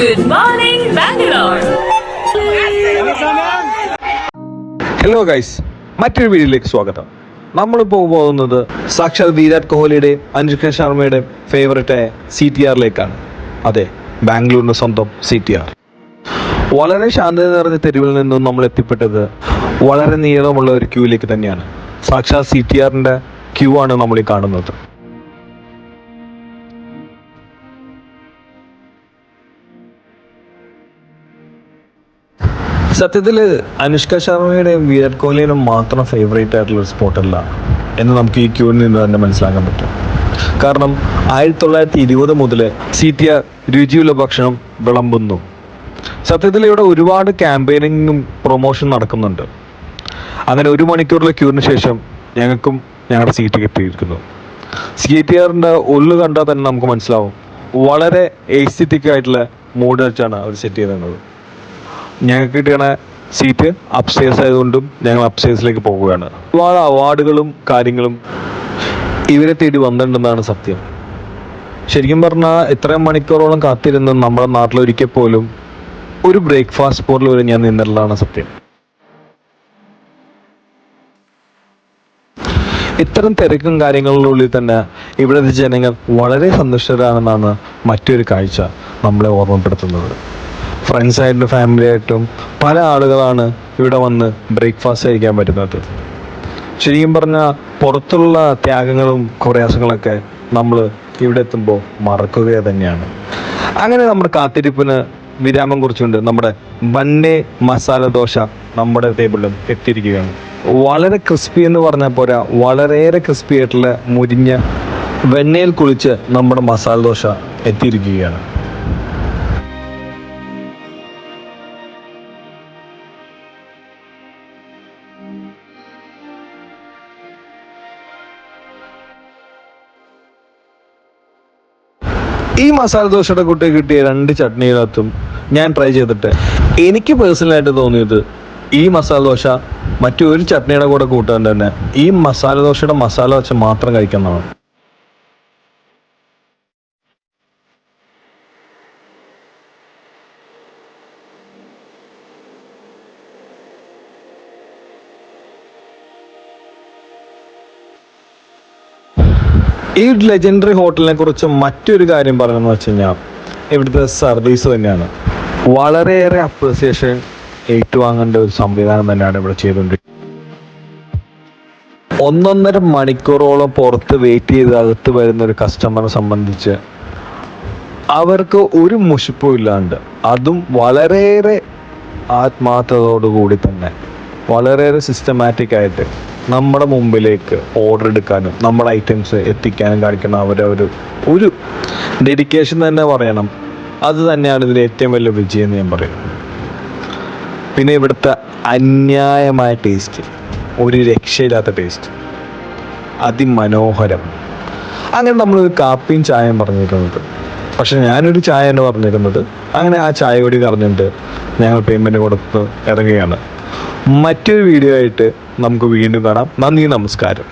Good morning, Bangalore. Hello guys, മറ്റൊരു വീഡിയോയിലേക്ക് സ്വാഗതം. നമ്മളിപ്പോൾ പോകുന്നത് സാക്ഷാത് വിരാട് കോഹ്ലിയുടെ അനുഷ്ക ശർമ്മയുടെ ഫേവറേറ്റായ CTRലേക്കാണ്. അതെ, ബാംഗ്ലൂരിൻ്റെ സ്വന്തം CTR. വളരെ ശാന്തത നിറഞ്ഞ തെരുവിൽ നിന്നും നമ്മൾ എത്തിപ്പെട്ടത് വളരെ നീളമുള്ള ഒരു ക്യൂയിലേക്ക് തന്നെയാണ്. സാക്ഷാത് CTRന്റെ ക്യൂ ആണ് നമ്മൾ ഈ കാണുന്നത്. സത്യത്തിൽ അനുഷ്ക ശർമ്മയുടെയും വിരാട് കോഹ്ലിയുടെയും മാത്രം ഫേവറേറ്റ് ആയിട്ടുള്ള ഒരു സ്പോട്ടല്ല എന്ന് നമുക്ക് ഈ ക്യൂവിൽ നിന്ന് തന്നെ മനസ്സിലാക്കാൻ പറ്റും. കാരണം 1920 മുതൽ CTR രുചിയുള്ള ഭക്ഷണം വിളമ്പുന്നു. സത്യത്തിൽ ഇവിടെ ഒരുപാട് ക്യാമ്പയിനിങ്ങും പ്രൊമോഷൻ നടക്കുന്നുണ്ട്. അങ്ങനെ 1 മണിക്കൂറിലെ ക്യൂവിന് ശേഷം ഞങ്ങൾക്കും ഞങ്ങളുടെ സീറ്റ് കിട്ടിയിരിക്കുന്നു. CTRന്റെ ഉള്ളു കണ്ടാൽ തന്നെ നമുക്ക് മനസ്സിലാവും, വളരെ എസ്തെറ്റിക് ആയിട്ടുള്ള മൂഡ് വെച്ചാണ് അവർ സെറ്റ് ചെയ്തിരുന്നത്. ഞങ്ങൾക്ക് കിട്ടിയ സീറ്റ് അപ്സ്റ്റേഴ്സ് ആയതുകൊണ്ടും ഞങ്ങൾ അപ്സ്റ്റേഴ്സിലേക്ക് പോവുകയാണ്. ഒരുപാട് അവാർഡുകളും കാര്യങ്ങളും ഇവരെ തേടി വന്നിട്ടുണ്ടെന്നാണ് സത്യം. ശരിക്കും പറഞ്ഞാൽ ഇത്രയും മണിക്കൂറോളം കാത്തിരുന്ന് നമ്മുടെ നാട്ടിലൊരിക്കൽ പോലും ഒരു ബ്രേക്ക്ഫാസ്റ്റ് സ്പോട്ടിൽ വരെ ഞാൻ നിന്നിട്ടുള്ളതാണ് സത്യം. ഇത്തരം തിരക്കും കാര്യങ്ങളിലുള്ളിൽ തന്നെ ഇവിടുത്തെ ജനങ്ങൾ വളരെ സന്തുഷ്ടരാണെന്നാണ് മറ്റൊരു കാഴ്ച നമ്മളെ ഓർമ്മപ്പെടുത്തുന്നത്. ഫ്രണ്ട്സായിട്ടും ഫാമിലി ആയിട്ടും പല ആളുകളാണ് ഇവിടെ വന്ന് ബ്രേക്ക്ഫാസ്റ്റ് കഴിക്കാൻ പറ്റുന്നത്. ശരിക്കും പറഞ്ഞാൽ പുറത്തുള്ള ത്യാഗങ്ങളും പ്രയാസങ്ങളൊക്കെ നമ്മൾ ഇവിടെ എത്തുമ്പോൾ മറക്കുക തന്നെയാണ്. അങ്ങനെ നമ്മുടെ കാത്തിരിപ്പിന് വിരാമം കുറിച്ചുകൊണ്ട് നമ്മുടെ ബണ്ണെ മസാല ദോശ നമ്മുടെ ടേബിളിലും എത്തിയിരിക്കുകയാണ്. വളരെ ക്രിസ്പി എന്ന് പറഞ്ഞാൽ പോരാ, വളരെയേറെ ക്രിസ്പി ആയിട്ടുള്ള മുരിഞ്ഞ വെണ്ണയിൽ കുളിച്ച് നമ്മുടെ മസാല ദോശ എത്തിയിരിക്കുകയാണ്. ഈ മസാല ദോശയുടെ കൂട്ടി കിട്ടിയ 2 ചട്നികളത്തും ഞാൻ ട്രൈ ചെയ്തിട്ട് എനിക്ക് പേഴ്സണലായിട്ട് തോന്നിയത് ഈ മസാല ദോശ മറ്റൊരു ചട്നിയുടെ കൂടെ കൂട്ടാൻ തന്നെ ഈ മസാല ദോശയുടെ മസാല വെച്ച് മാത്രം കഴിക്കുന്നതാണ്. ഈ ലെജൻഡറി ഹോട്ടലിനെ കുറിച്ച് മറ്റൊരു കാര്യം പറയുന്നത് വെച്ച് കഴിഞ്ഞാൽ ഇവിടുത്തെ സർവീസ് തന്നെയാണ്. വളരെയേറെ അപ്രിസിയേഷൻ ഏറ്റുവാങ്ങേണ്ട ഒരു സംവിധാനം തന്നെയാണ് ഇവിടെ ചെയ്തുകൊണ്ടിരിക്കുന്നത്. 1.5 മണിക്കൂറോളം പുറത്ത് വെയിറ്റ് ചെയ്ത് അകത്ത് വരുന്ന ഒരു കസ്റ്റമറെ സംബന്ധിച്ച് അവർക്ക് ഒരു മുഷിപ്പും ഇല്ലാണ്ട്, അതും വളരെയേറെ ആത്മാർത്ഥതയോടുകൂടി തന്നെ വളരെയേറെ സിസ്റ്റമാറ്റിക് ആയിട്ട് നമ്മുടെ മുമ്പിലേക്ക് ഓർഡർ എടുക്കാനും നമ്മുടെ ഐറ്റംസ് എത്തിക്കാനും കാണിക്കുന്ന അവരെ ഒരു ഡെഡിക്കേഷൻ തന്നെ പറയണം. അത് തന്നെയാണ് ഇതിൻ്റെ ഏറ്റവും വലിയ വിജയം എന്ന് ഞാൻ പറയും. പിന്നെ ഇവിടുത്തെ അന്യായമായ ടേസ്റ്റ്, ഒരു രക്ഷയില്ലാത്ത ടേസ്റ്റ്, അതിമനോഹരം. അങ്ങനെ നമ്മളൊരു കാപ്പിയും ചായയും പറഞ്ഞിരുന്നത്, പക്ഷെ ഞാനൊരു ചായയാണ് പറഞ്ഞിരുന്നത്. അങ്ങനെ ആ ചായ കൂടി പറഞ്ഞിട്ട് ഞങ്ങൾ പേയ്മെൻറ്റ് കൊടുത്ത് ഇറങ്ങുകയാണ്. മറ്റൊരു വീഡിയോ ആയിട്ട് നമുക്ക് വീണ്ടും കാണാം. നന്ദി, നമസ്കാരം.